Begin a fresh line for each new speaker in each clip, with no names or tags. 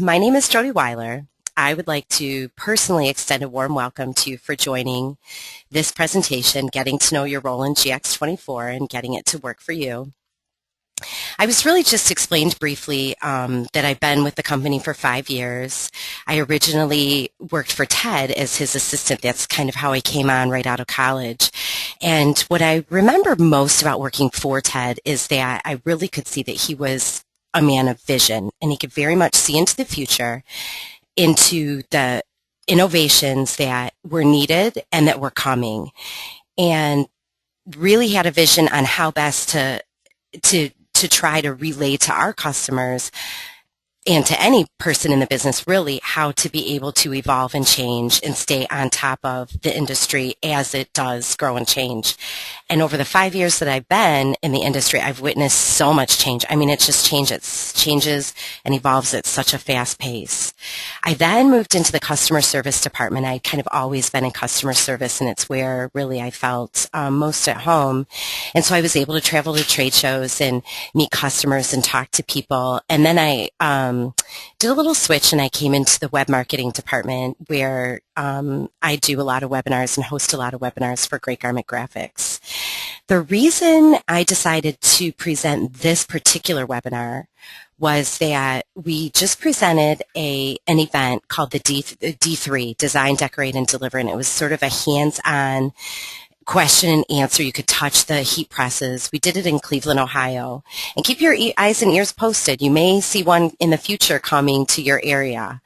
My name is Jody Weiler. I would like to personally extend a warm welcome to you for joining this presentation, Getting to Know Your Roland GX-24 and Getting It to Work for You. I was really just explained briefly that I've been with the company for 5 years. I originally worked for Ted as his assistant. That's kind of how I came on right out of college. And what I remember most about working for Ted is that I really could see that he was a man of vision, and he could very much see into the future, into the innovations that were needed and that were coming, and really had a vision on how best to try to relay to our customers and to any person in the business really how to be able to evolve and change and stay on top of the industry as it does grow and change. And over the 5 years that I've been in the industry, I've witnessed so much change. I mean, it just changes and evolves at such a fast pace. I then moved into the customer service department. I'd kind of always been in customer service, and it's where really I felt most at home. And so I was able to travel to trade shows and meet customers and talk to people. And then I did a little switch, and I came into the web marketing department where I do a lot of webinars and host a lot of webinars for Great Garment Graphics. The reason I decided to present this particular webinar was that we just presented an event called the D3, Design, Decorate, and Deliver, and it was sort of a hands-on question and answer. You could touch the heat presses. We did it in Cleveland, Ohio. And keep your eyes and ears posted. You may see one in the future coming to your area.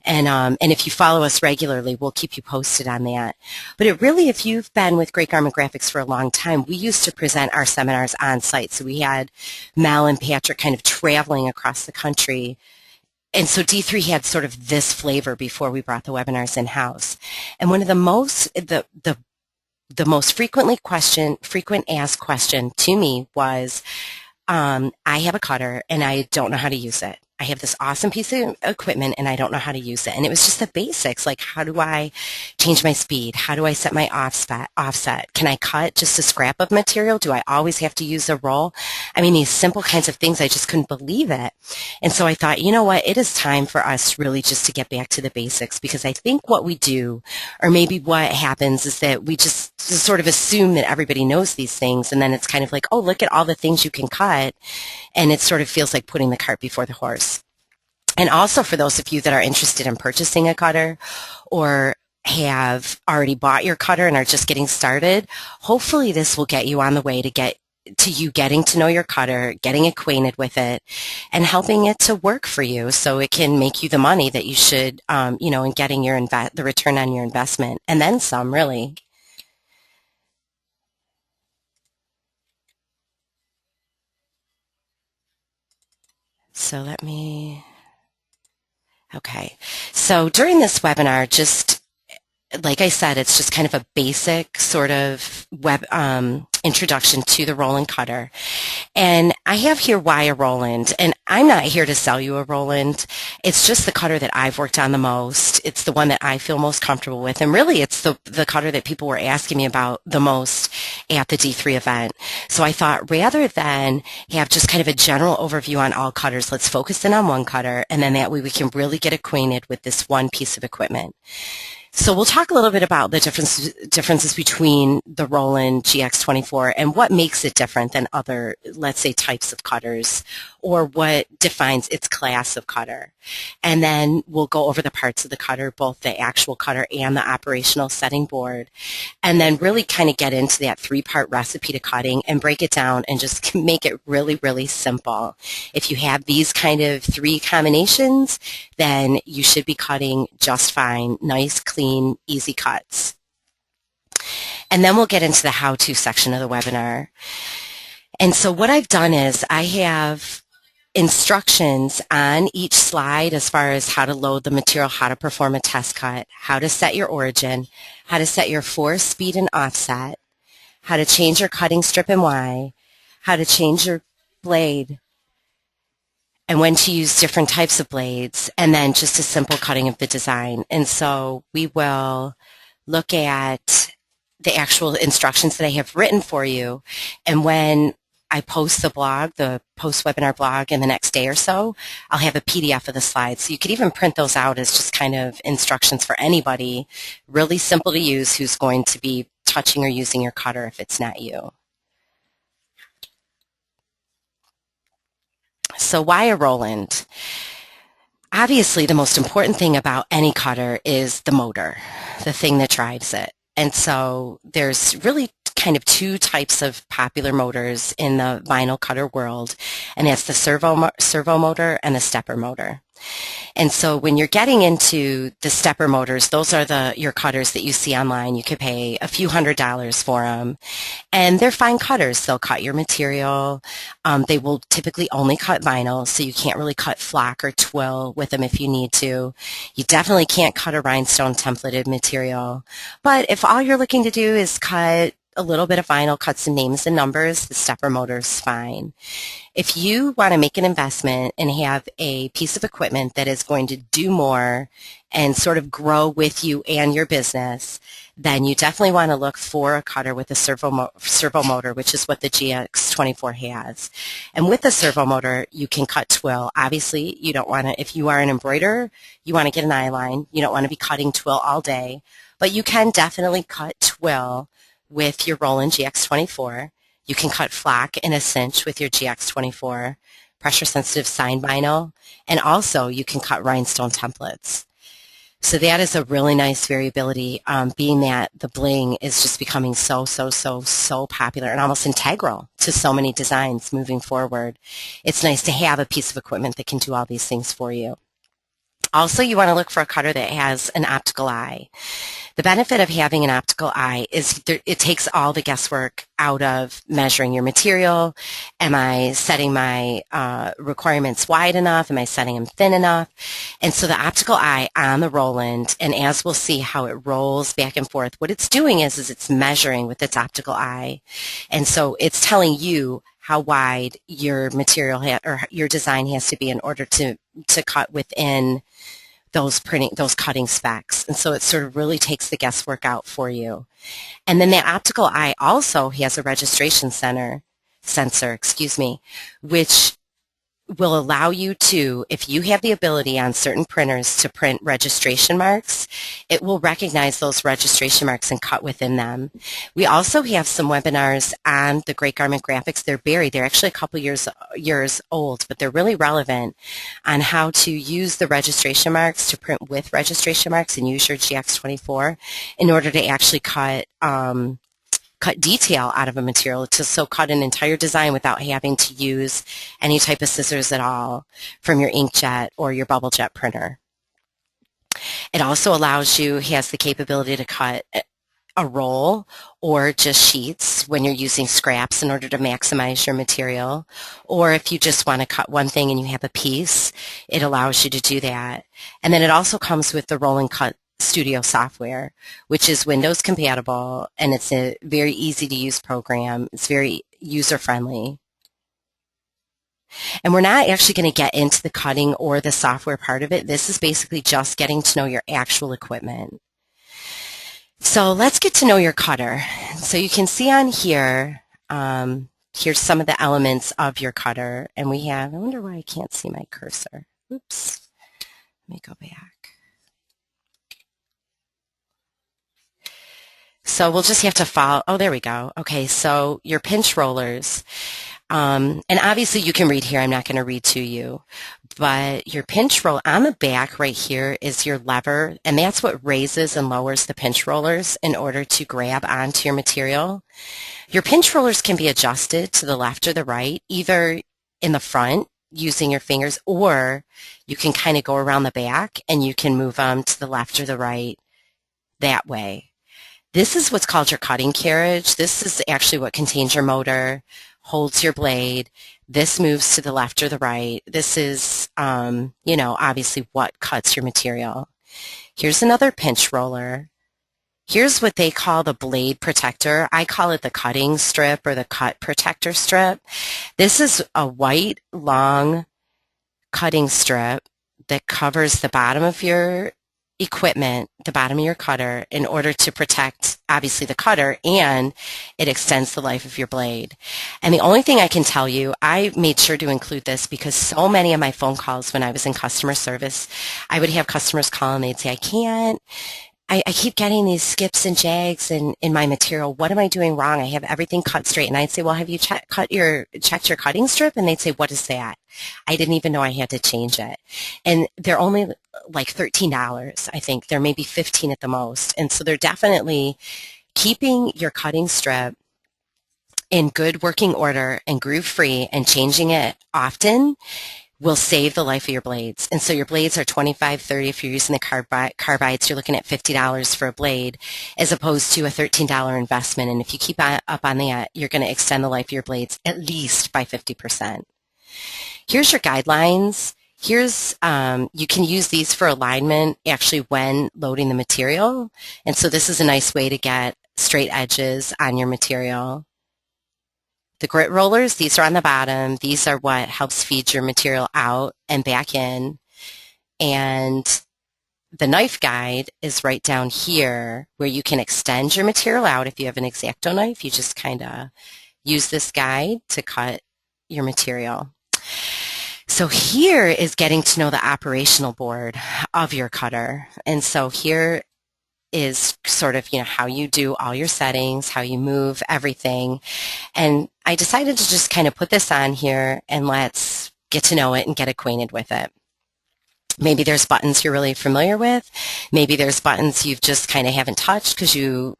And if you follow us regularly, we'll keep you posted on that. But it really, if you've been with Great Garment Graphics for a long time, we used to present our seminars on site. So we had Mel and Patrick kind of traveling across the country. And so D3 had sort of this flavor before we brought the webinars in-house. And one of the most frequent asked question to me was, I have a cutter and I don't know how to use it. I have this awesome piece of equipment and I don't know how to use it. And it was just the basics, like how do I change my speed? How do I set my offset? Can I cut just a scrap of material? Do I always have to use a roll? I mean, these simple kinds of things, I just couldn't believe it. And so I thought, you know what, it is time for us really just to get back to the basics, because I think what we do, or maybe what happens, is that we just sort of assume that everybody knows these things, and then it's kind of like, oh, look at all the things you can cut, and it sort of feels like putting the cart before the horse. And also for those of you that are interested in purchasing a cutter or have already bought your cutter and are just getting started, hopefully this will get you on the way to getting to know your cutter, getting acquainted with it, and helping it to work for you so it can make you the money that you should, and getting the return on your investment, and then some, really. So okay. So during this webinar, just like I said, it's just kind of a basic sort of web introduction to the Roland cutter. And I have here why a Roland, and I'm not here to sell you a Roland. It's just the cutter that I've worked on the most. It's the one that I feel most comfortable with, and really it's the cutter that people were asking me about the most at the D3 event. So I thought, rather than have just kind of a general overview on all cutters, let's focus in on one cutter, and then that way we can really get acquainted with this one piece of equipment. So we'll talk a little bit about the differences between the Roland GX-24 and what makes it different than other, let's say, types of cutters, or what defines its class of cutter. And then we'll go over the parts of the cutter, both the actual cutter and the operational setting board, and then really kind of get into that 3-part recipe to cutting and break it down and just make it really, really simple. If you have these kind of 3 combinations, then you should be cutting just fine, nice, clean, easy cuts. And then we'll get into the how-to section of the webinar. And so what I've done is I have instructions on each slide as far as how to load the material, how to perform a test cut, how to set your origin, how to set your force, speed, and offset, how to change your cutting strip and Y, how to change your blade, and when to use different types of blades, and then just a simple cutting of the design. And so we will look at the actual instructions that I have written for you, and when I post the post webinar blog in the next day or so, I'll have a PDF of the slides. So you could even print those out as just kind of instructions for anybody, really simple to use, who's going to be touching or using your cutter if it's not you. So why a Roland? Obviously, the most important thing about any cutter is the motor, the thing that drives it. And so there's really kind of two types of popular motors in the vinyl cutter world, and that's the servo motor and the stepper motor. And so when you're getting into the stepper motors, those are your cutters that you see online. You could pay a few $100s for them. And they're fine cutters. They'll cut your material. They will typically only cut vinyl, so you can't really cut flock or twill with them if you need to. You definitely can't cut a rhinestone templated material. But if all you're looking to do is cut a little bit of vinyl, cut some names and numbers, the stepper motor is fine. If you want to make an investment and have a piece of equipment that is going to do more and sort of grow with you and your business, then you definitely want to look for a cutter with a servo motor, which is what the GX-24 has. And with the servo motor, you can cut twill. Obviously, you don't want to, if you are an embroiderer, you want to get an eye line. You don't want to be cutting twill all day, but you can definitely cut twill with your Roland GX-24. You can cut flock in a cinch with your GX-24, pressure-sensitive sign vinyl, and also you can cut rhinestone templates. So that is a really nice variability, being that the bling is just becoming so popular and almost integral to so many designs moving forward. It's nice to have a piece of equipment that can do all these things for you. Also, you want to look for a cutter that has an optical eye. The benefit of having an optical eye is it takes all the guesswork out of measuring your material. Am I setting my requirements wide enough? Am I setting them thin enough? And so the optical eye on the Roland, and as we'll see how it rolls back and forth, what it's doing is it's measuring with its optical eye. And so it's telling you how wide your material or your design has to be in order to cut within those cutting specs. And so it sort of really takes the guesswork out for you. And then the optical eye also has a registration sensor, which will allow you to, if you have the ability on certain printers to print registration marks, it will recognize those registration marks and cut within them. We also have some webinars on the Great Garment Graphics. They're buried. They're actually a couple years old, but they're really relevant on how to use the registration marks to print with registration marks and use your GX-24 in order to actually cut detail out of a material, to cut an entire design without having to use any type of scissors at all from your inkjet or your bubble jet printer. It also has the capability to cut a roll or just sheets when you're using scraps in order to maximize your material. Or if you just want to cut one thing and you have a piece, it allows you to do that. And then it also comes with the Roland Cut Studio software, which is Windows compatible, and it's a very easy to use program. It's very user friendly. And we're not actually going to get into the cutting or the software part of it. This is basically just getting to know your actual equipment. So let's get to know your cutter. So you can see on here, here's some of the elements of your cutter. And we have, I wonder why I can't see my cursor. Oops. Let me go back. So we'll just have to follow. Oh, there we go. Okay, so your pinch rollers. And obviously you can read here. I'm not going to read to you. But your pinch roll on the back right here is your lever, and that's what raises and lowers the pinch rollers in order to grab onto your material. Your pinch rollers can be adjusted to the left or the right, either in the front using your fingers, or you can kind of go around the back and you can move them to the left or the right that way. This is what's called your cutting carriage. This is actually what contains your motor, holds your blade. This moves to the left or the right. This is, obviously what cuts your material. Here's another pinch roller. Here's what they call the blade protector. I call it the cutting strip or the cut protector strip. This is a white, long cutting strip that covers the bottom of your equipment, the bottom of your cutter, in order to protect, obviously, the cutter, and it extends the life of your blade. And the only thing I can tell you, I made sure to include this because so many of my phone calls when I was in customer service, I would have customers call and they'd say, I keep getting these skips and jags in my material. What am I doing wrong? I have everything cut straight. And I'd say, well, have you checked your cutting strip? And they'd say, what is that? I didn't even know I had to change it. And they're only like $13, I think. They're maybe 15 at the most. And so they're definitely keeping your cutting strip in good working order and groove free and changing it often will save the life of your blades. And so your blades are $25, $30 if you're using the carbides, you're looking at $50 for a blade as opposed to a $13 investment. And if you keep up on that, you're going to extend the life of your blades at least by 50%. Here's your guidelines. Here's, you can use these for alignment actually when loading the material. And so this is a nice way to get straight edges on your material. The grit rollers, these are on the bottom. These are what helps feed your material out and back in. And the knife guide is right down here where you can extend your material out. If you have an X-Acto knife, you just kind of use this guide to cut your material. So here is getting to know the operational board of your cutter. And so here is sort of, how you do all your settings, how you move everything. And I decided to just kind of put this on here and let's get to know it and get acquainted with it. Maybe there's buttons you're really familiar with. Maybe there's buttons you've just kind of haven't touched because you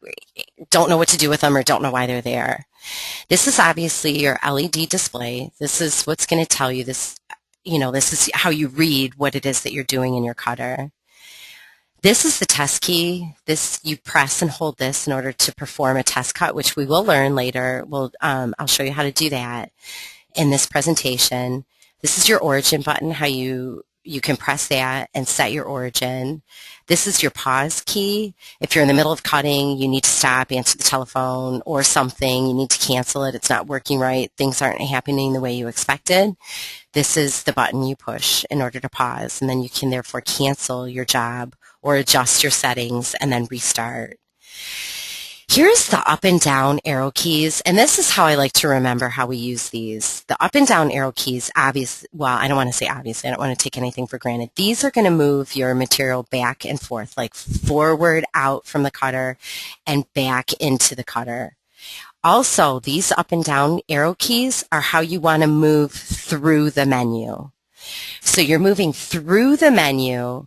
don't know what to do with them or don't know why they're there. This is obviously your LED display. This is what's going to tell you this, this is how you read what it is that you're doing in your cutter. This is the test key. You press and hold this in order to perform a test cut, which we will learn later. I'll show you how to do that in this presentation. This is your origin button, how you can press that and set your origin. This is your pause key. If you're in the middle of cutting, you need to stop, answer the telephone or something, you need to cancel it, it's not working right, things aren't happening the way you expected. This is the button you push in order to pause, and then you can therefore cancel your job or adjust your settings and then restart. Here's the up and down arrow keys, and this is how I like to remember how we use these. The up and down arrow keys, I don't want to say obviously, I don't want to take anything for granted. These are going to move your material back and forth, like forward out from the cutter and back into the cutter. Also, these up and down arrow keys are how you want to move through the menu. So you're moving through the menu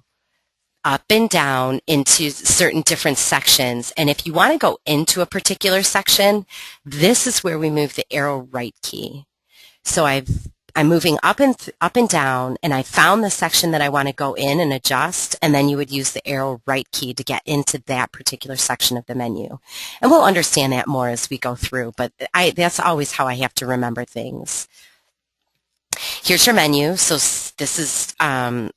up and down into certain different sections. And if you want to go into a particular section, this is where we move the arrow right key. So I'm moving up and down, and I found the section that I want to go in and adjust, and then you would use the arrow right key to get into that particular section of the menu. And we'll understand that more as we go through, but that's always how I have to remember things. Here's your menu. So this is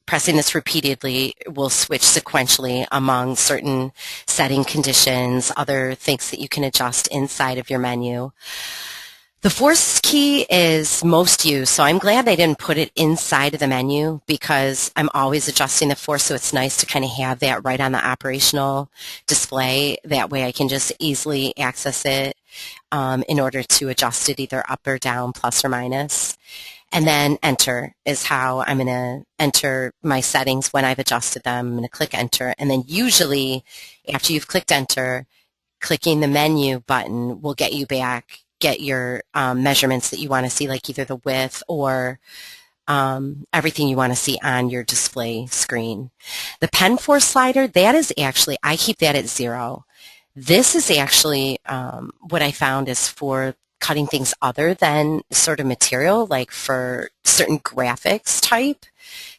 pressing this repeatedly will switch sequentially among certain setting conditions, other things that you can adjust inside of your menu. The force key is most used, so I'm glad they didn't put it inside of the menu because I'm always adjusting the force, so it's nice to kind of have that right on the operational display. That way I can just easily access it in order to adjust it either up or down, plus or minus. And then enter is how I'm going to enter my settings when I've adjusted them. I'm going to click enter, and then usually after you've clicked enter, clicking the menu button will get you back, get your measurements that you want to see, like either the width or everything you want to see on your display screen. The pen force slider, that is actually, I keep that at 0. This is actually what I found is for cutting things other than sort of material, like for certain graphics type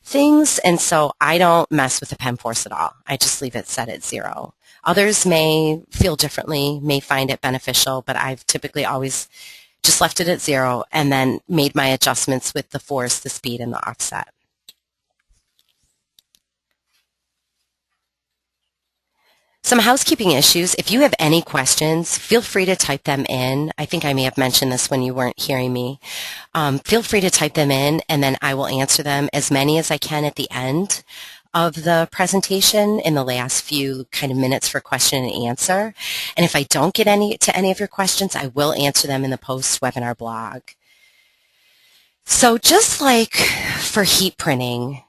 things, and so I don't mess with the pen force at all. I just leave it set at 0. Others may feel differently, may find it beneficial, but I've typically always just left it at 0 and then made my adjustments with the force, the speed, and the offset. Some housekeeping issues. If you have any questions, feel free to type them in. I think I may have mentioned this when you weren't hearing me. Feel free to type them in, and then I will answer them, as many as I can at the end of the presentation in the last few kind of minutes for question and answer. And if I don't get to any of your questions, I will answer them in the post-webinar blog. So just like for heat printing,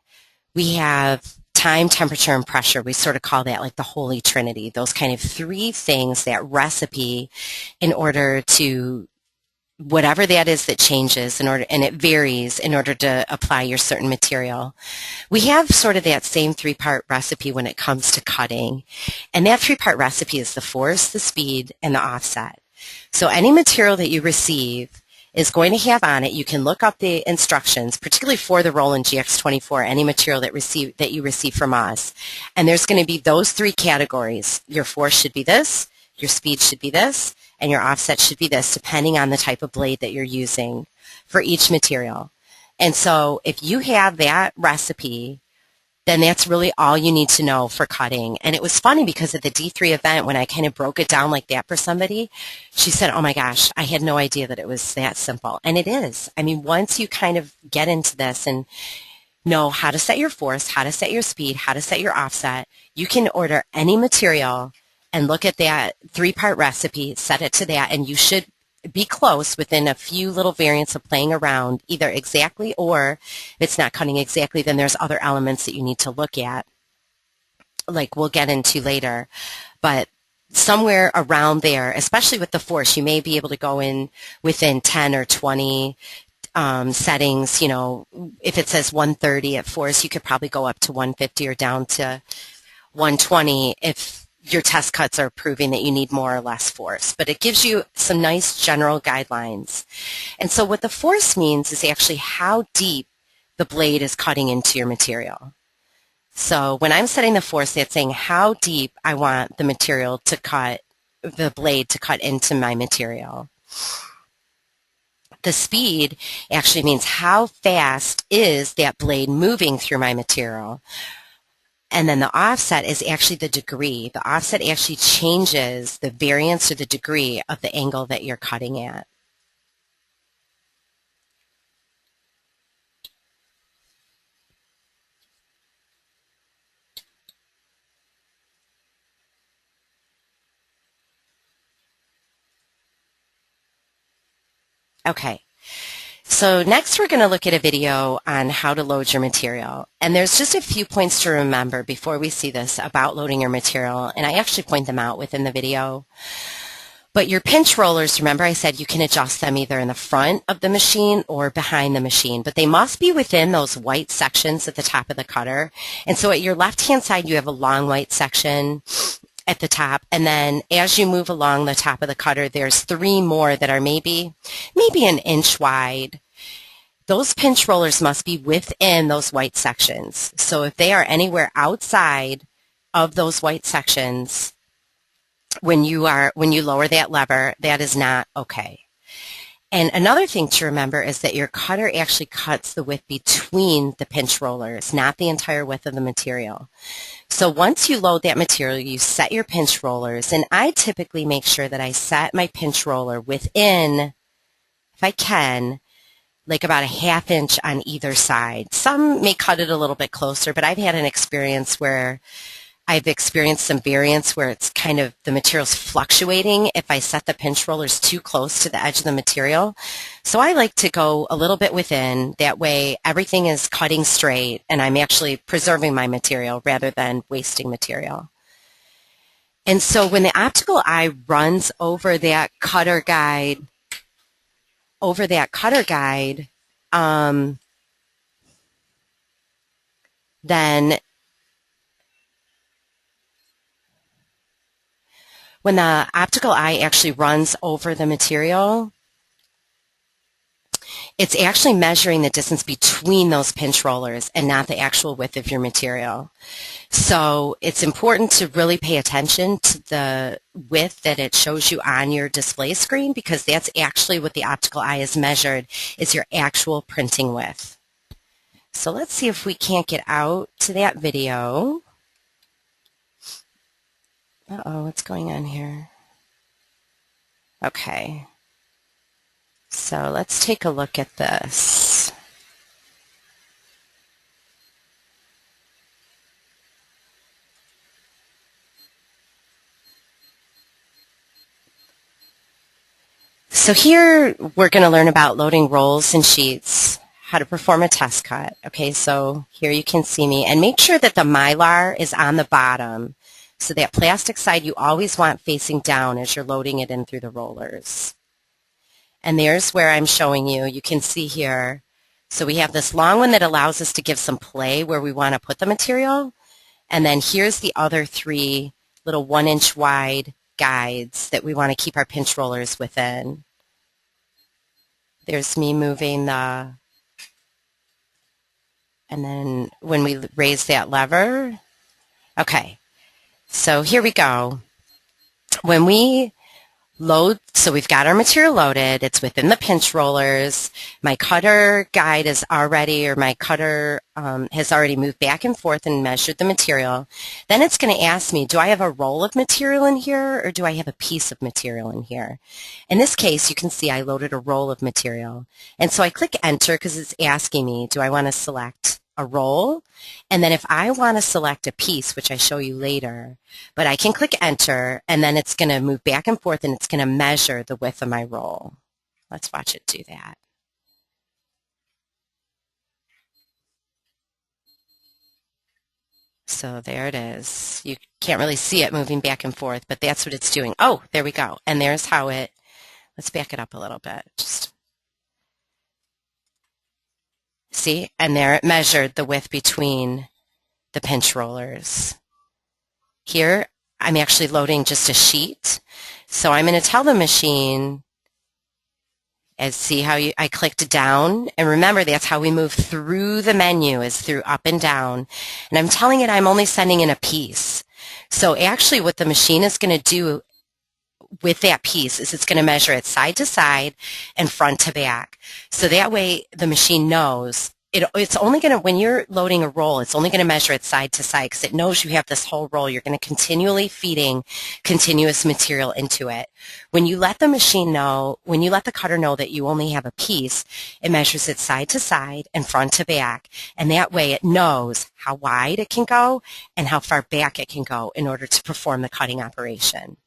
we have time, temperature, and pressure. We sort of call that like the Holy Trinity, those kind of three things, that recipe in order to, whatever that is that changes in order, and it varies in order to apply your certain material. We have sort of that same three-part recipe when it comes to cutting. And that three-part recipe is the force, the speed, and the offset. So any material that you receive is going to have on it, you can look up the instructions, particularly for the Roland GX-24, any material that you receive from us. And there's going to be those three categories. Your force should be this, your speed should be this, and your offset should be this, depending on the type of blade that you're using for each material. And so if you have that recipe, then that's really all you need to know for cutting. And it was funny because at the D3 event, when I kind of broke it down like that for somebody, she said, oh my gosh, I had no idea that it was that simple. And it is. I mean, once you kind of get into this and know how to set your force, how to set your speed, how to set your offset, you can order any material and look at that three-part recipe, set it to that, and you should be close within a few little variants of playing around, either exactly, or if it's not cutting exactly, then there's other elements that you need to look at, like we'll get into later. But somewhere around there, especially with the force, you may be able to go in within 10 or 20 settings. You know, if it says 130 at force, you could probably go up to 150 or down to 120 if your test cuts are proving that you need more or less force. But it gives you some nice general guidelines. And so what the force means is actually how deep the blade is cutting into your material. So when I'm setting the force, that's saying how deep I want the material to cut, the blade to cut into my material. The speed actually means how fast is that blade moving through my material. And then the offset is actually the degree. The offset actually changes the variance or the degree of the angle that you're cutting at. Okay. So next we're going to look at a video on how to load your material. And there's just a few points to remember before we see this about loading your material. And I actually point them out within the video. But your pinch rollers, remember I said you can adjust them either in the front of the machine or behind the machine. But they must be within those white sections at the top of the cutter. And so at your left-hand side, you have a long white section at the top, and then as you move along the top of the cutter, there's three more that are maybe an inch wide. Those pinch rollers must be within those white sections. So if they are anywhere outside of those white sections, when you lower that lever, that is not okay. And another thing to remember is that your cutter actually cuts the width between the pinch rollers, not the entire width of the material. So once you load that material, you set your pinch rollers, and I typically make sure that I set my pinch roller within, if I can, like about a ½ inch on either side. Some may cut it a little bit closer, but I've had an experience where I've experienced some variance where it's kind of the material's fluctuating if I set the pinch rollers too close to the edge of the material. So I like to go a little bit within. That way everything is cutting straight and I'm actually preserving my material rather than wasting material. And so when the optical eye runs over that cutter guide, then when the optical eye actually runs over the material, it's actually measuring the distance between those pinch rollers and not the actual width of your material. So it's important to really pay attention to the width that it shows you on your display screen, because that's actually what the optical eye is measured, is your actual printing width. So let's see if we can't get out to that video. Uh-oh, what's going on here? Okay. So let's take a look at this. So here we're going to learn about loading rolls and sheets, how to perform a test cut. Okay, so here you can see me. And make sure that the Mylar is on the bottom. So that plastic side you always want facing down as you're loading it in through the rollers. And there's where I'm showing you. You can see here. So we have this long one that allows us to give some play where we want to put the material. And then here's the other 3 little 1-inch wide guides that we want to keep our pinch rollers within. There's me moving the, and then when we raise that lever, okay, so here we go. When we load, so we've got our material loaded, it's within the pinch rollers, my cutter guide is already, or my cutter has already moved back and forth and measured the material. Then it's going to ask me, do I have a roll of material in here or do I have a piece of material in here? In this case, you can see I loaded a roll of material. And so I click enter because it's asking me, do I want to select a roll? And then if I want to select a piece, which I show you later, but I can click enter and then it's going to move back and forth and it's going to measure the width of my roll. Let's watch it do that. So there it is. You can't really see it moving back and forth, but that's what it's doing. Oh, there we go. And there's how it, let's back it up a little bit. Just see, and there it measured the width between the pinch rollers. Here, I'm actually loading just a sheet. So I'm going to tell the machine, and see how I clicked down, and remember that's how we move through the menu, is through up and down. And I'm telling it I'm only sending in a piece. So actually what the machine is going to do with that piece is it's going to measure it side to side and front to back. So that way the machine knows it's only going to, when you're loading a roll, it's only going to measure it side to side because it knows you have this whole roll. You're going to continually feeding continuous material into it. When you let the machine know, when you let the cutter know that you only have a piece, it measures it side to side and front to back. And that way it knows how wide it can go and how far back it can go in order to perform the cutting operation.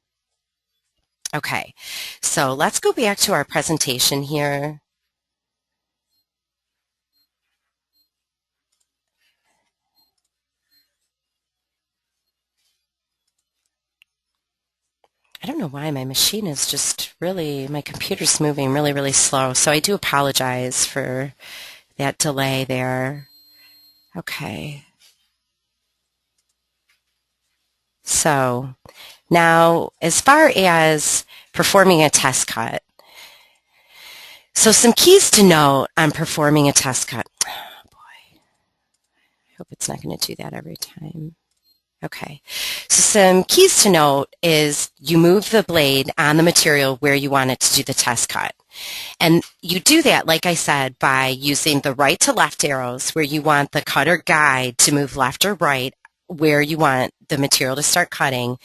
Okay, so let's go back to our presentation here. I don't know why my machine is just really, my computer's moving really, really slow. So I do apologize for that delay there. Okay. So now as far as performing a test cut, so some keys to note on performing a test cut. Oh boy, I hope it's not going to do that every time. Okay, so some keys to note is you move the blade on the material where you want it to do the test cut. And you do that, like I said, by using the right to left arrows where you want the cutter guide to move left or right where you want the material to start cutting.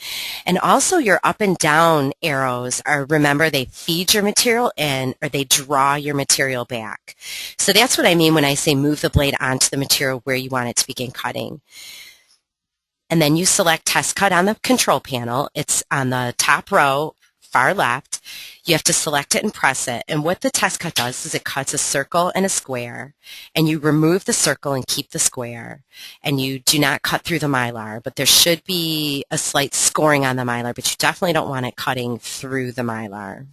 And also your up and down arrows are, remember, they feed your material in or they draw your material back. So that's what I mean when I say move the blade onto the material where you want it to begin cutting. And then you select Test Cut on the control panel. It's on the top row, far left. You have to select it and press it. And what the Test Cut does is it cuts a circle and a square. And you remove the circle and keep the square. And you do not cut through the Mylar. But there should be a slight scoring on the Mylar, but you definitely don't want it cutting through the Mylar.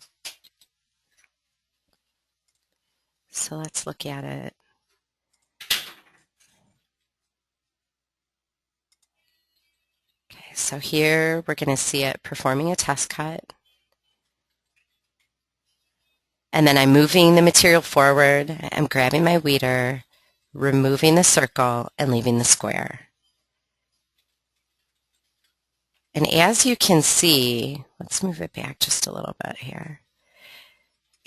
So let's look at it. So here we're going to see it performing a test cut. And then I'm moving the material forward. I'm grabbing my weeder, removing the circle, and leaving the square. And as you can see, let's move it back just a little bit here.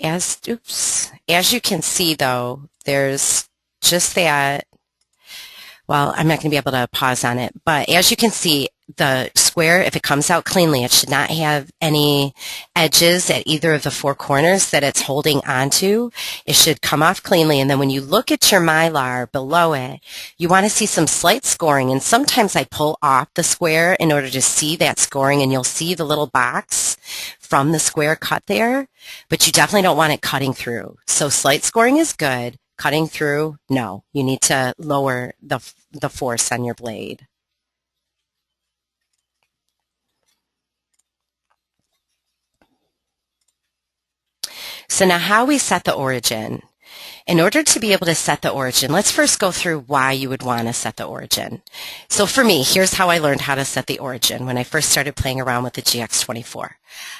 As you can see, though, there's just that. Well, I'm not going to be able to pause on it, but as you can see, the square, if it comes out cleanly, it should not have any edges at either of the four corners that it's holding onto. It should come off cleanly, and then when you look at your Mylar below it, you want to see some slight scoring, and sometimes I pull off the square in order to see that scoring, and you'll see the little box from the square cut there, but you definitely don't want it cutting through. So slight scoring is good. Cutting through, no. You need to lower the force on your blade. So now how we set the origin. In order to be able to set the origin, let's first go through why you would want to set the origin. So for me, here's how I learned how to set the origin when I first started playing around with the GX-24.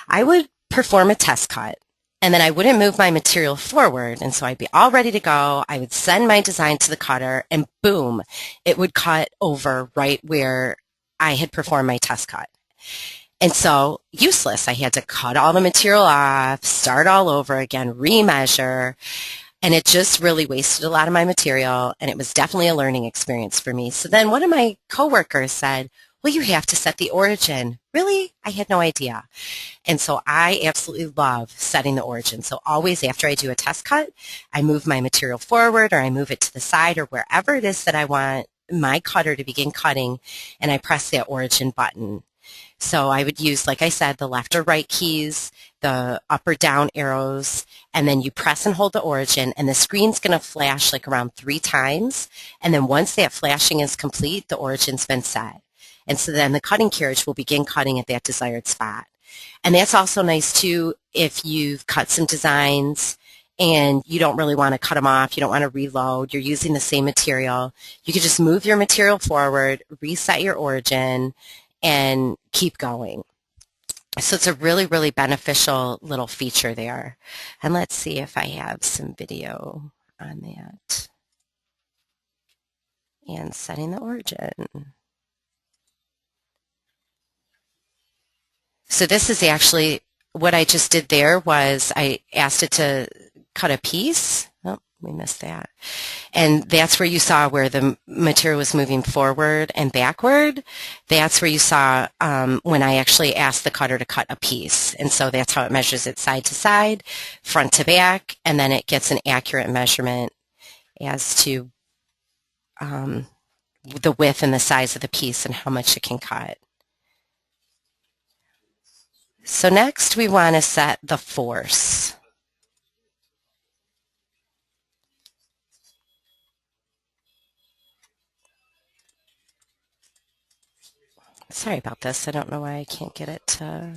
I would perform a test cut, and then I wouldn't move my material forward, and so I'd be all ready to go. I would send my design to the cutter, and boom, it would cut over right where I had performed my test cut. And so, useless. I had to cut all the material off, start all over again, remeasure, and it just really wasted a lot of my material, and it was definitely a learning experience for me. So then one of my coworkers said, well, you have to set the origin. Really? I had no idea. And so I absolutely love setting the origin. So always after I do a test cut, I move my material forward, or I move it to the side, or wherever it is that I want my cutter to begin cutting, and I press that origin button. So I would use, like I said, the left or right keys, the up or down arrows, and then you press and hold the origin, and the screen's going to flash like around 3 times. And then once that flashing is complete, the origin's been set. And so then the cutting carriage will begin cutting at that desired spot. And that's also nice, too, if you've cut some designs and you don't really want to cut them off, you don't want to reload, you're using the same material. You can just move your material forward, reset your origin, and keep going. So it's a really, really beneficial little feature there. And let's see if I have some video on that. And setting the origin. So this is actually what I just did there was I asked it to cut a piece. Oh, we missed that. And that's where you saw where the material was moving forward and backward. That's where you saw when I actually asked the cutter to cut a piece. And so that's how it measures it side to side, front to back, and then it gets an accurate measurement as to the width and the size of the piece and how much it can cut. So next we want to set the force. Sorry about this. I don't know why I can't get it to...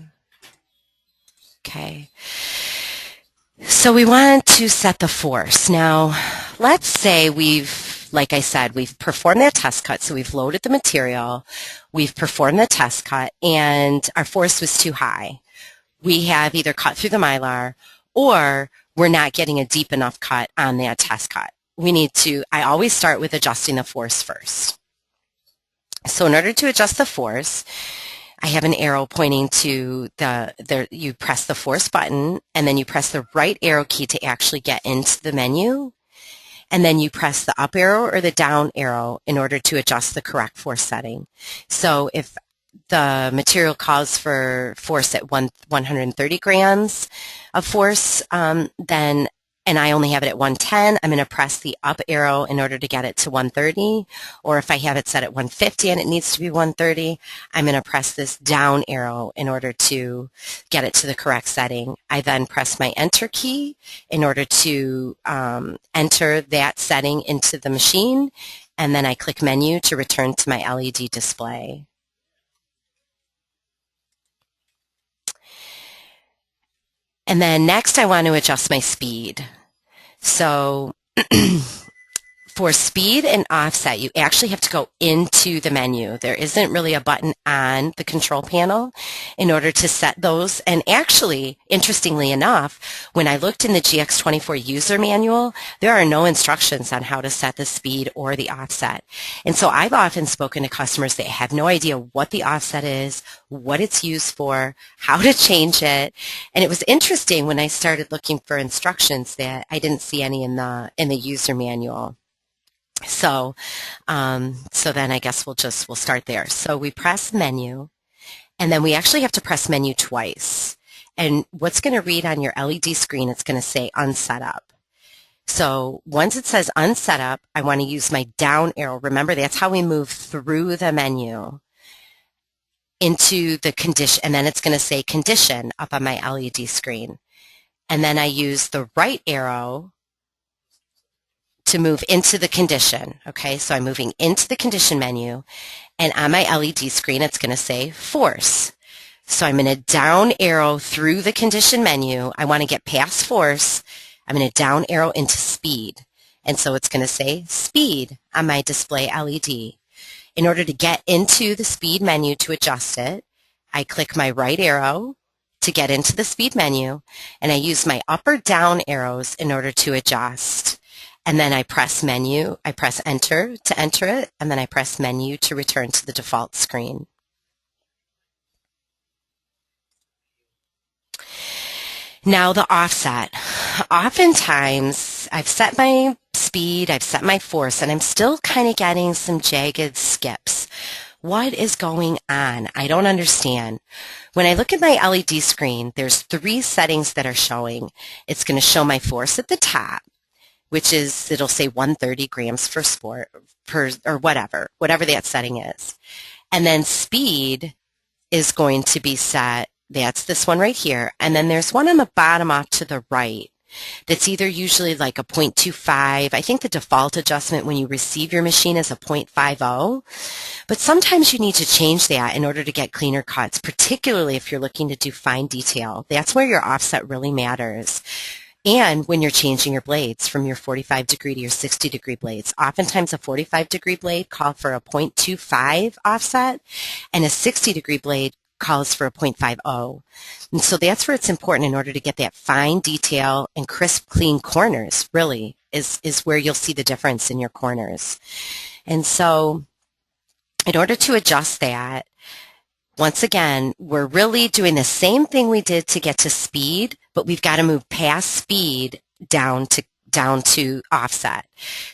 Okay. So we want to set the force. Now, let's say like I said, we've performed that test cut, so we've loaded the material, we've performed the test cut, and our force was too high. We have either cut through the Mylar, or we're not getting a deep enough cut on that test cut. I always start with adjusting the force first. So in order to adjust the force, I have an arrow pointing to you press the force button, and then you press the right arrow key to actually get into the menu, and then you press the up arrow or the down arrow in order to adjust the correct force setting. So if the material calls for force at 130 grams of force, and I only have it at 110, I'm going to press the up arrow in order to get it to 130. Or if I have it set at 150 and it needs to be 130, I'm going to press this down arrow in order to get it to the correct setting. I then press my enter key in order to enter that setting into the machine, and then I click menu to return to my LED display. And then next I want to adjust my speed. So for speed and offset, you actually have to go into the menu. There isn't really a button on the control panel in order to set those. And actually, interestingly enough, when I looked in the GX-24 user manual, there are no instructions on how to set the speed or the offset. And so I've often spoken to customers that have no idea what the offset is, what it's used for, how to change it. And it was interesting when I started looking for instructions that I didn't see any in the user manual. So, so then I guess we'll start there. So we press menu, and then we actually have to press menu twice. And what's going to read on your LED screen, it's going to say unset up. So once it says unset up, I want to use my down arrow. Remember, that's how we move through the menu into the condition, and then it's going to say condition up on my LED screen. And then I use the right arrow to move into the condition. Okay, so I'm moving into the condition menu, and on my LED screen, it's going to say force. So I'm going to down arrow through the condition menu. I want to get past force. I'm going to down arrow into speed. And so it's going to say speed on my display LED. In order to get into the speed menu to adjust it, I click my right arrow to get into the speed menu, and I use my up or down arrows in order to adjust. And then I press menu, I press enter to enter it, and then I press menu to return to the default screen. Now the offset. Oftentimes, I've set my speed, I've set my force, and I'm still kind of getting some jagged skips. What is going on? I don't understand. When I look at my LED screen, there's 3 settings that are showing. It's going to show my force at the top, which is, it'll say 130 grams or whatever that setting is. And then speed is going to be set. That's this one right here. And then there's one on the bottom off to the right that's either usually like a 0.25. I think the default adjustment when you receive your machine is a 0.50. But sometimes you need to change that in order to get cleaner cuts, particularly if you're looking to do fine detail. That's where your offset really matters. And when you're changing your blades from your 45 degree to your 60 degree blades. Oftentimes a 45 degree blade calls for a 0.25 offset, and a 60 degree blade calls for a 0.50. And so that's where it's important in order to get that fine detail and crisp, clean corners, really, is where you'll see the difference in your corners. And so in order to adjust that, once again, we're really doing the same thing we did to get to speed, but we've got to move past speed down to offset.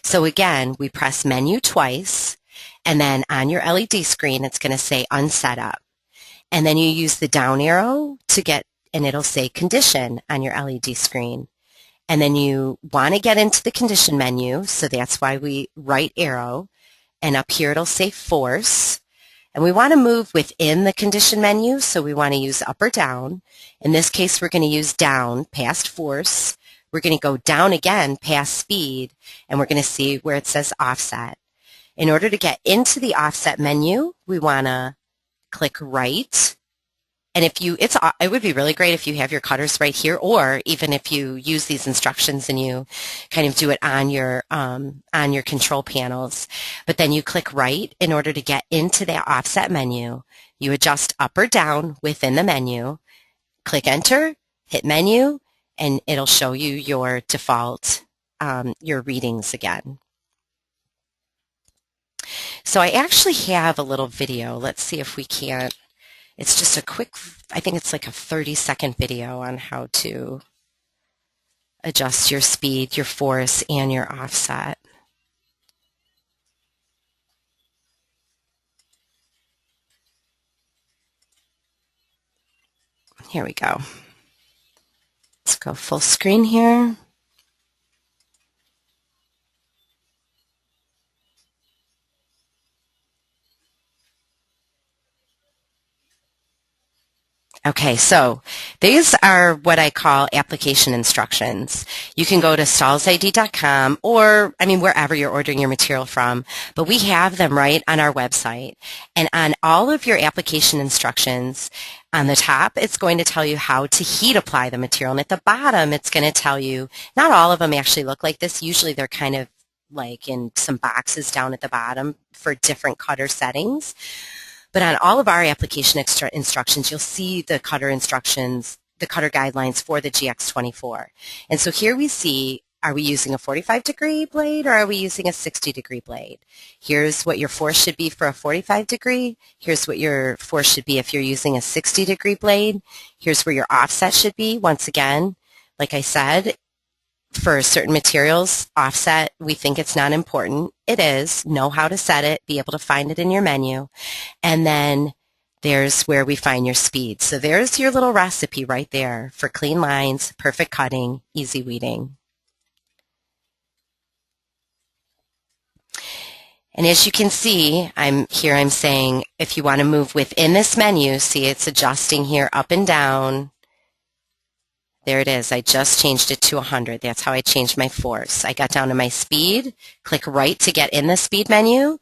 So again, we press menu twice, and then on your LED screen, it's going to say unset up. And then you use the down arrow to get, and it'll say condition on your LED screen. And then you want to get into the condition menu, so that's why we right arrow, and up here it'll say force. And we want to move within the condition menu, so we want to use up or down. In this case, we're going to use down past force. We're going to go down again past speed, and we're going to see where it says offset. In order to get into the offset menu, we want to click right. And it would be really great if you have your cutters right here, or even if you use these instructions and you kind of do it on your control panels. But then you click right in order to get into that offset menu. You adjust up or down within the menu, click enter, hit menu, and it'll show you your default, your readings again. So I actually have a little video. Let's see if we can't. It's just a quick, I think it's like a 30-second video on how to adjust your speed, your force, and your offset. Here we go. Let's go full screen here. Okay, so these are what I call application instructions. You can go to stallsid.com or, wherever you're ordering your material from, but we have them right on our website. And on all of your application instructions, on the top, it's going to tell you how to heat apply the material. And at the bottom, it's going to tell you, not all of them actually look like this. Usually they're kind of like in some boxes down at the bottom for different cutter settings. But on all of our application instructions, you'll see the cutter instructions, the cutter guidelines for the GX-24. And so here we see, are we using a 45-degree blade or are we using a 60-degree blade? Here's what your force should be for a 45-degree. Here's what your force should be if you're using a 60-degree blade. Here's where your offset should be. Once again, like I said, for certain materials, offset, we think it's not important. it is, know how to set it, be able to find it in your menu, and then there's where we find your speed. So there's your little recipe right there for clean lines, perfect cutting, easy weeding. And as you can see, I'm saying if you want to move within this menu, see it's adjusting here up and down. There it is. I just changed it to 100. That's how I changed my force. I got down to my speed, click right to get in the speed menu,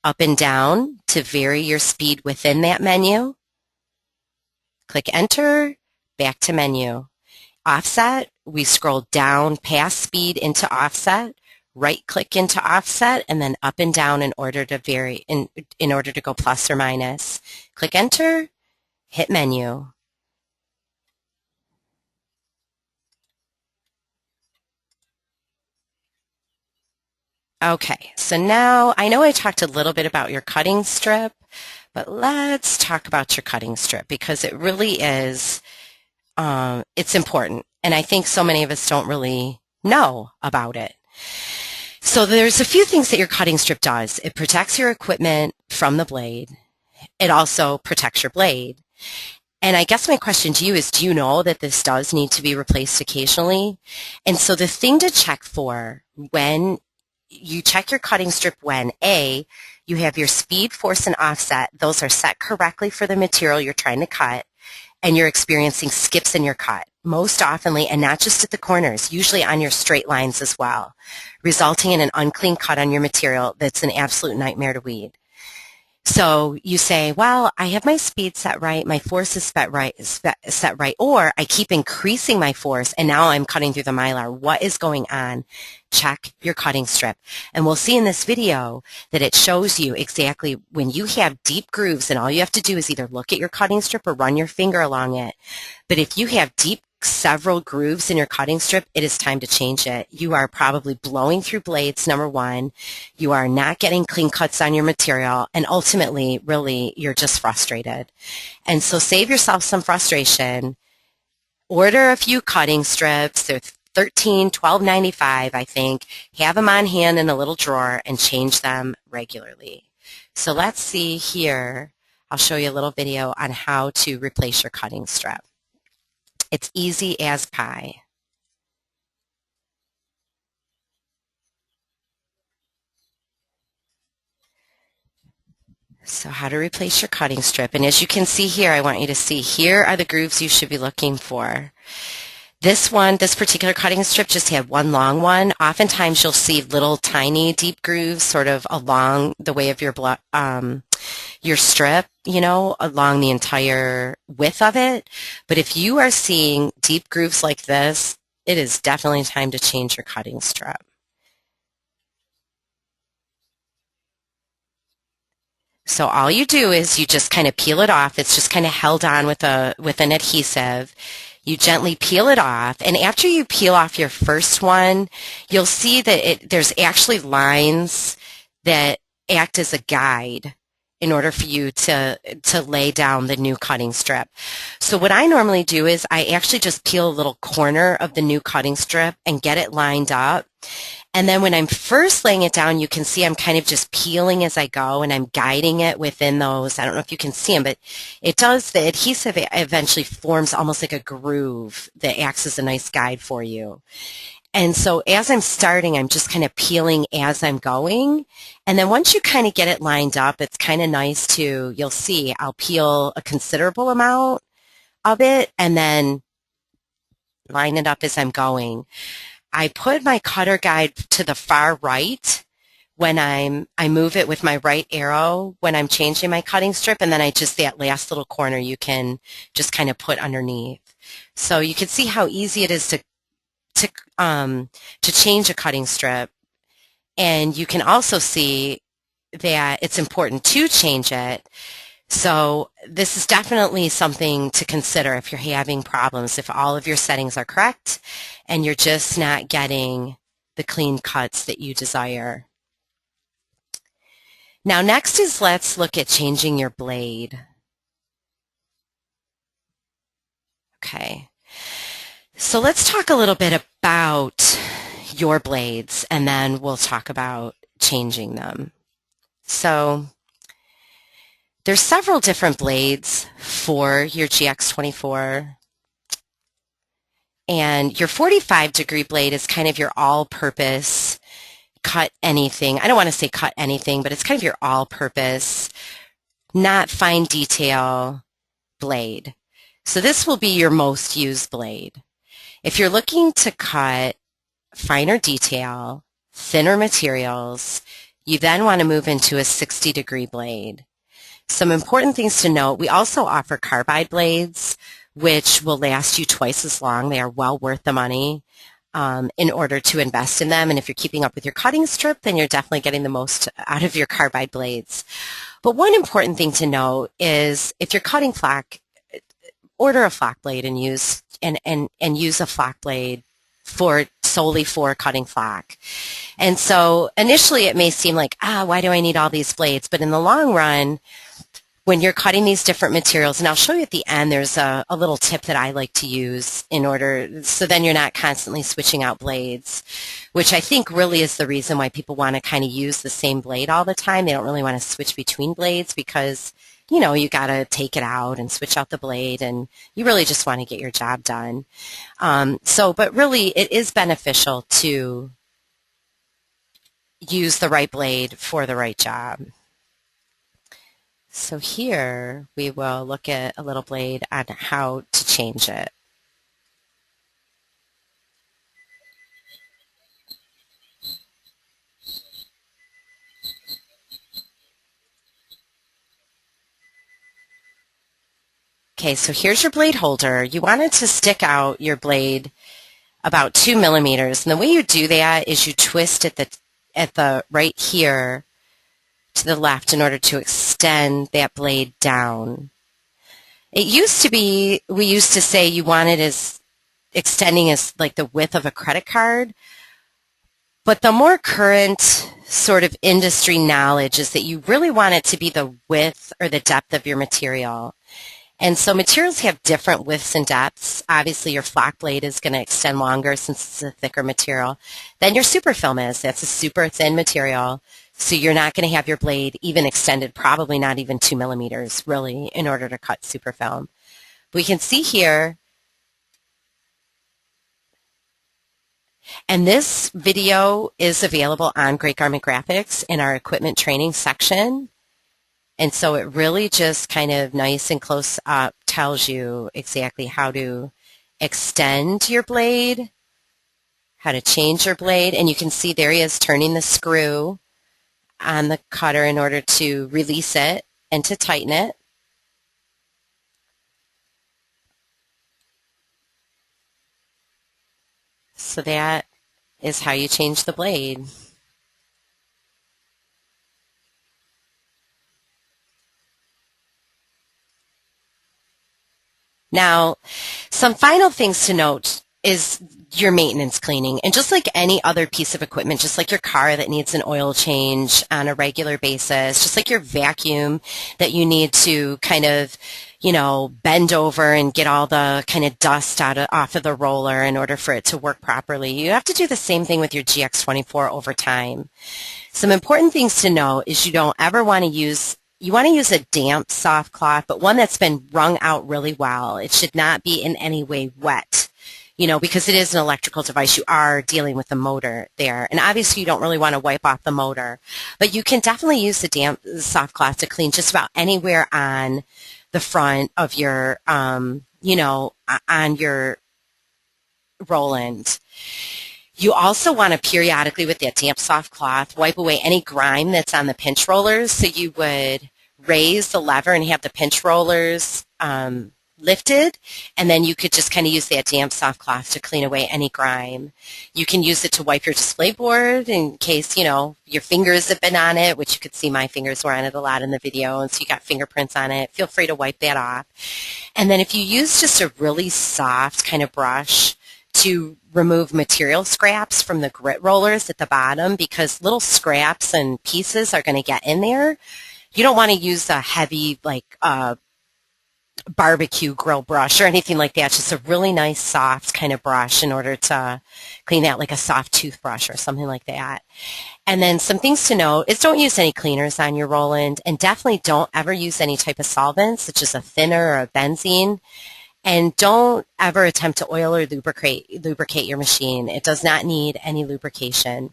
up and down to vary your speed within that menu. Click enter, back to menu. Offset, we scroll down past speed into offset, right click into offset, and then up and down in order to vary, in order to go plus or minus. Click enter, hit menu. Okay, so now I know I talked a little bit about your cutting strip, but let's talk about your cutting strip because it really is, it's important. And I think so many of us don't really know about it. So there's a few things that your cutting strip does. It protects your equipment from the blade. It also protects your blade. And I guess my question to you is, do you know that this does need to be replaced occasionally? And so the thing to check for when you check your cutting strip when, A, you have your speed, force, and offset. Those are set correctly for the material you're trying to cut, and you're experiencing skips in your cut, most oftenly, and not just at the corners, usually on your straight lines as well, resulting in an unclean cut on your material that's an absolute nightmare to weed. So you say, well, I have my speed set right, my force is set right, or I keep increasing my force and now I'm cutting through the mylar. What is going on? Check your cutting strip. And we'll see in this video that it shows you exactly when you have deep grooves, and all you have to do is either look at your cutting strip or run your finger along it. But if you have deep several grooves in your cutting strip, it is time to change it. You are probably blowing through blades, number one. You are not getting clean cuts on your material, and ultimately, really, you're just frustrated. And so save yourself some frustration. Order a few cutting strips. They're $13, $12.95, I think. Have them on hand in a little drawer and change them regularly. So let's see here. I'll show you a little video on how to replace your cutting strip. It's easy as pie. So how to replace your cutting strip. And as you can see here, I want you to see here are the grooves you should be looking for. This particular cutting strip just had one long one. Oftentimes you'll see little tiny deep grooves sort of along the way of your strip, you know, along the entire width of it. But if you are seeing deep grooves like this, it is definitely time to change your cutting strip. So all you do is you just kind of peel it off. It's just kind of held on with an adhesive. You gently peel it off, and after you peel off your first one, you'll see that there's actually lines that act as a guide in order for you to lay down the new cutting strip. So what I normally do is I actually just peel a little corner of the new cutting strip and get it lined up. And then when I'm first laying it down, you can see I'm kind of just peeling as I go, and I'm guiding it within those. I don't know if you can see them, but it does, the adhesive eventually forms almost like a groove that acts as a nice guide for you. And so as I'm starting, I'm just kind of peeling as I'm going. And then once you kind of get it lined up, it's kind of nice to, you'll see, I'll peel a considerable amount of it and then line it up as I'm going. I put my cutter guide to the far right when I move it with my right arrow when I'm changing my cutting strip, and then that last little corner you can just kind of put underneath. So you can see how easy it is to change a cutting strip, and you can also see that it's important to change it. So this is definitely something to consider if you're having problems, if all of your settings are correct and you're just not getting the clean cuts that you desire. Now next is let's look at changing your blade. Okay. So let's talk a little bit about your blades, and then we'll talk about changing them. So there's several different blades for your GX-24. And your 45-degree blade is kind of your all-purpose cut anything. I don't want to say cut anything, but it's kind of your all-purpose, not fine detail blade. So this will be your most used blade. If you're looking to cut finer detail, thinner materials, you then want to move into a 60-degree blade. Some important things to note, we also offer carbide blades, which will last you twice as long. They are well worth the money in order to invest in them. And if you're keeping up with your cutting strip, then you're definitely getting the most out of your carbide blades. But one important thing to note is if you're cutting flock, order a flock blade and use a flock blade solely for cutting flock. And so initially it may seem like, why do I need all these blades? But in the long run, when you're cutting these different materials, and I'll show you at the end, there's a little tip that I like to use so then you're not constantly switching out blades, which I think really is the reason why people want to kind of use the same blade all the time. They don't really want to switch between blades because, you got to take it out and switch out the blade, and you really just want to get your job done. But really it is beneficial to use the right blade for the right job. So here we will look at a little blade on how to change it. Okay, so here's your blade holder. You want it to stick out your blade about 2 millimeters. And the way you do that is you twist at the right here to the left in order to extend that blade down. It used to be, we used to say you want it as extending as like the width of a credit card, but the more current sort of industry knowledge is that you really want it to be the width or the depth of your material. And so materials have different widths and depths. Obviously your flock blade is going to extend longer since it's a thicker material than your super film is. That's a super thin material. So you're not going to have your blade even extended, probably not even 2 millimeters, really, in order to cut super film. We can see here, and this video is available on Great Garment Graphics in our equipment training section. And so it really just kind of nice and close up tells you exactly how to extend your blade, how to change your blade. And you can see there he is turning the screw on the cutter in order to release it and to tighten it. So that is how you change the blade. Now, some final things to note is your maintenance cleaning. And just like any other piece of equipment, just like your car that needs an oil change on a regular basis, just like your vacuum that you need to kind of, bend over and get all the kind of dust off of the roller in order for it to work properly, you have to do the same thing with your GX-24 over time. Some important things to know is you don't ever want to use You want to use a damp soft cloth, but one that's been wrung out really well. It should not be in any way wet, because it is an electrical device. You are dealing with the motor there. And obviously you don't really want to wipe off the motor, but you can definitely use the damp soft cloth to clean just about anywhere on the front of your, on your Roland. You also want to periodically, with that damp soft cloth, wipe away any grime that's on the pinch rollers. So you would raise the lever and have the pinch rollers lifted, and then you could just kind of use that damp soft cloth to clean away any grime. You can use it to wipe your display board in case, your fingers have been on it, which you could see my fingers were on it a lot in the video, and so you got fingerprints on it. Feel free to wipe that off. And then if you use just a really soft kind of brush to remove material scraps from the grit rollers at the bottom, because little scraps and pieces are going to get in there. You don't want to use a heavy, barbecue grill brush or anything like that. Just a really nice soft kind of brush in order to clean that, like a soft toothbrush or something like that. And then some things to note is don't use any cleaners on your Roland, and definitely don't ever use any type of solvents such as a thinner or a benzene. And don't ever attempt to oil or lubricate your machine. It does not need any lubrication.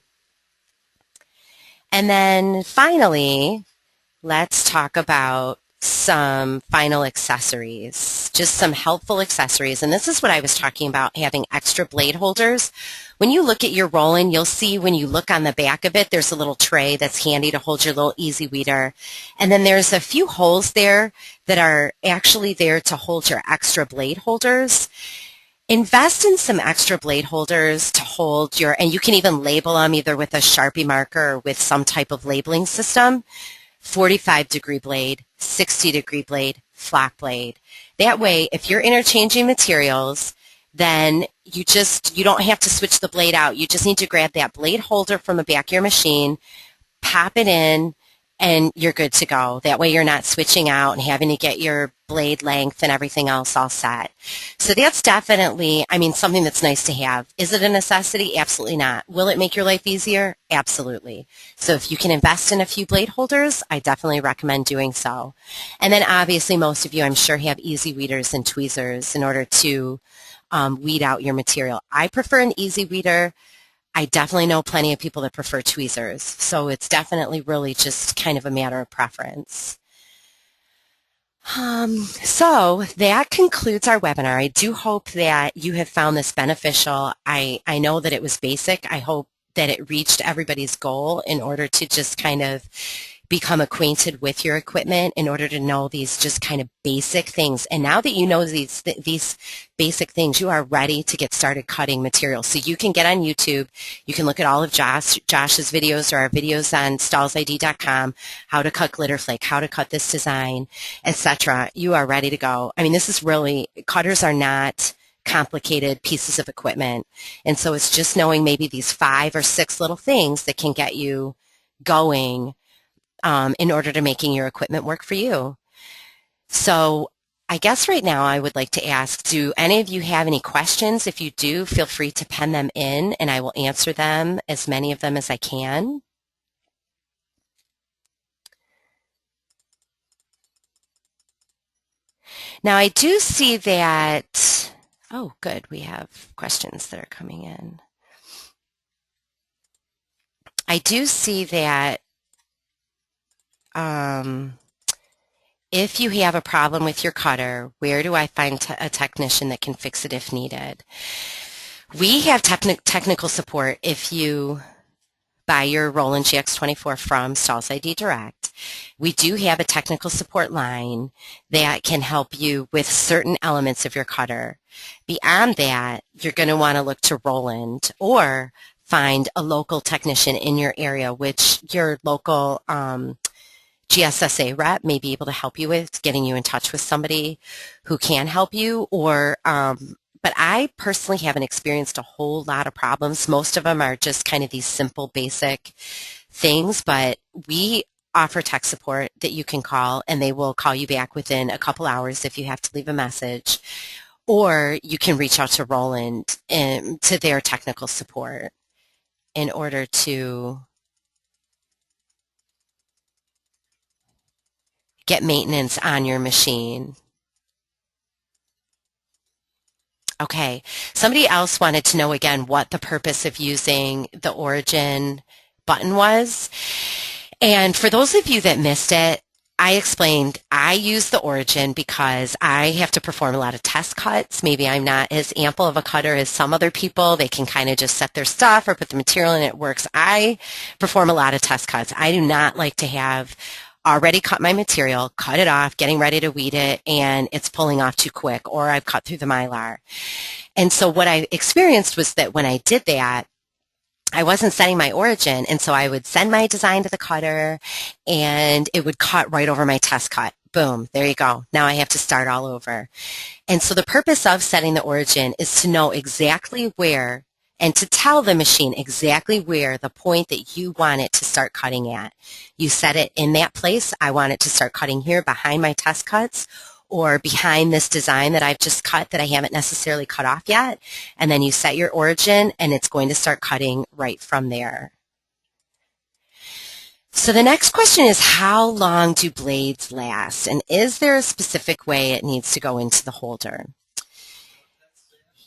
And then finally, let's talk about some final accessories, just some helpful accessories. And this is what I was talking about, having extra blade holders. When you look at your Roland, you'll see when you look on the back of it, there's a little tray that's handy to hold your little easy weeder. And then there's a few holes there that are actually there to hold your extra blade holders. Invest in some extra blade holders to hold your, and you can even label them either with a Sharpie marker or with some type of labeling system. 45-degree blade, 60-degree blade, flock blade. That way, if you're interchanging materials, then you don't have to switch the blade out. You just need to grab that blade holder from the back of your machine, pop it in, and you're good to go. That way you're not switching out and having to get your blade length and everything else all set. So that's definitely, something that's nice to have. Is it a necessity? Absolutely not. Will it make your life easier? Absolutely. So if you can invest in a few blade holders, I definitely recommend doing so. And then obviously most of you, I'm sure, have easy weeders and tweezers in order to weed out your material. I prefer an easy weeder. I definitely know plenty of people that prefer tweezers, so it's definitely really just kind of a matter of preference. So that concludes our webinar. I do hope that you have found this beneficial. I know that it was basic. I hope that it reached everybody's goal in order to just kind of become acquainted with your equipment, in order to know these just kind of basic things. And now that you know these basic things, you are ready to get started cutting material. So you can get on YouTube. You can look at all of Josh's videos or our videos on stallsid.com, how to cut glitter flake, how to cut this design, etc. You are ready to go. This is really, cutters are not complicated pieces of equipment. And so it's just knowing maybe these 5 or 6 little things that can get you going in order to making your equipment work for you. So I guess right now I would like to ask, do any of you have any questions? If you do, feel free to pen them in and I will answer them, as many of them as I can. Now I do see that, oh good, we have questions that are coming in. I do see that if you have a problem with your cutter, where do I find a technician that can fix it if needed? We have technical support if you buy your Roland GX-24 from Stalls ID Direct. We do have a technical support line that can help you with certain elements of your cutter. Beyond that, you're going to want to look to Roland or find a local technician in your area, which your local GSSA rep may be able to help you with, getting you in touch with somebody who can help you, or but I personally haven't experienced a whole lot of problems. Most of them are just kind of these simple, basic things, but we offer tech support that you can call, and they will call you back within a couple hours if you have to leave a message, or you can reach out to Roland and to their technical support in order to get maintenance on your machine. Okay, somebody else wanted to know again what the purpose of using the origin button was. And for those of you that missed it, I explained I use the origin because I have to perform a lot of test cuts. Maybe I'm not as ample of a cutter as some other people. They can kind of just set their stuff or put the material in and it works. I perform a lot of test cuts. I do not like to have already cut my material, cut it off, getting ready to weed it, and it's pulling off too quick, or I've cut through the Mylar. And so what I experienced was that when I did that, I wasn't setting my origin, and so I would send my design to the cutter, and it would cut right over my test cut. Boom, there you go. Now I have to start all over. And so the purpose of setting the origin is to know exactly where, and to tell the machine exactly where the point that you want it to start cutting at. You set it in that place. I want it to start cutting here behind my test cuts, or behind this design that I've just cut that I haven't necessarily cut off yet. And then you set your origin and it's going to start cutting right from there. So the next question is, how long do blades last? And is there a specific way it needs to go into the holder?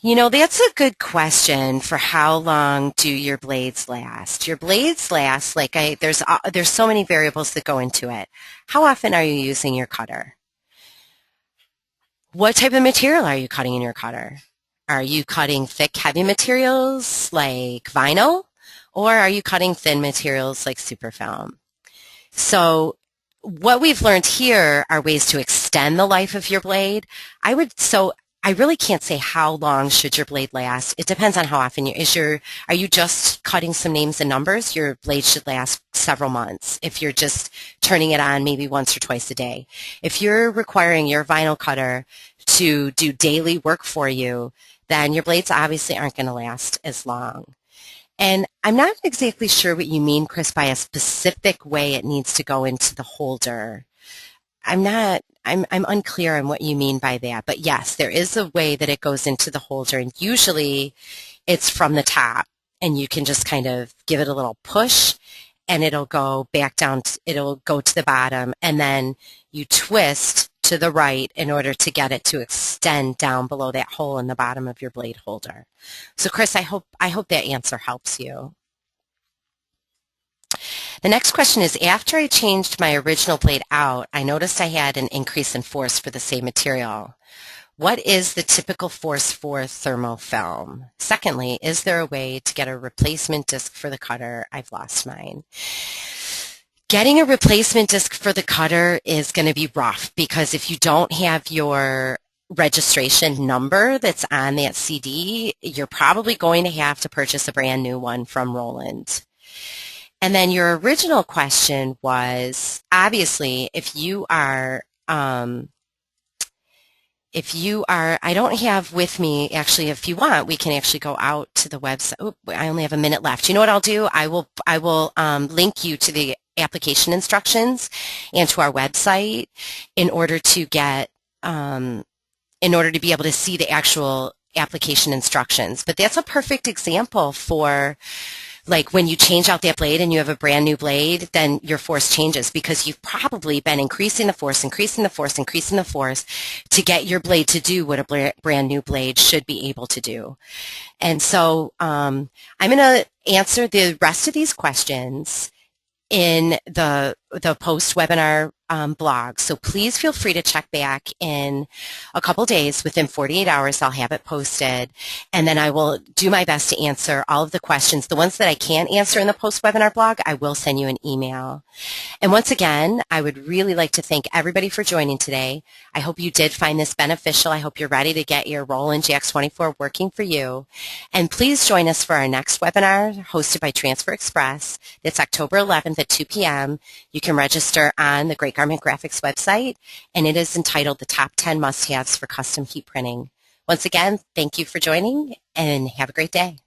You know, that's a good question for how long do your blades last. Your blades last, there's so many variables that go into it. How often are you using your cutter? What type of material are you cutting in your cutter? Are you cutting thick, heavy materials like vinyl? Or are you cutting thin materials like superfilm? So what we've learned here are ways to extend the life of your blade. I really can't say how long should your blade last. It depends on how often are you just cutting some names and numbers? Your blade should last several months. If you're just turning it on maybe once or twice a day. If you're requiring your vinyl cutter to do daily work for you, then your blades obviously aren't going to last as long. And I'm not exactly sure what you mean, Chris, by a specific way it needs to go into the holder. I'm unclear on what you mean by that. But yes, there is a way that it goes into the holder, and usually it's from the top, and you can just kind of give it a little push, and it'll go back down, it'll go to the bottom, and then you twist to the right in order to get it to extend down below that hole in the bottom of your blade holder. So Chris, I hope that answer helps you. The next question is, after I changed my original blade out, I noticed I had an increase in force for the same material. What is the typical force for thermofilm? Secondly, is there a way to get a replacement disc for the cutter? I've lost mine. Getting a replacement disc for the cutter is going to be rough, because if you don't have your registration number that's on that CD, you're probably going to have to purchase a brand new one from Roland. And then your original question was, obviously, if you are, I don't have with me, actually, if you want, we can actually go out to the website. Oh, I only have a minute left. You know what I'll do? I will link you to the application instructions and to our website in order to be able to see the actual application instructions. But that's a perfect example for, like, when you change out that blade and you have a brand new blade, then your force changes, because you've probably been increasing the force to get your blade to do what a brand new blade should be able to do. And so I'm going to answer the rest of these questions in the post-webinar blog. So please feel free to check back in a couple days. Within 48 hours, I'll have it posted. And then I will do my best to answer all of the questions. The ones that I can't answer in the post-webinar blog, I will send you an email. And once again, I would really like to thank everybody for joining today. I hope you did find this beneficial. I hope you're ready to get your Roland GX-24 working for you. And please join us for our next webinar hosted by Transfer Express. It's October 11th at 2 p.m. You can register on the Great Garment Graphics website, and it is entitled The Top 10 Must-Haves for Custom Heat Printing. Once again, thank you for joining, and have a great day.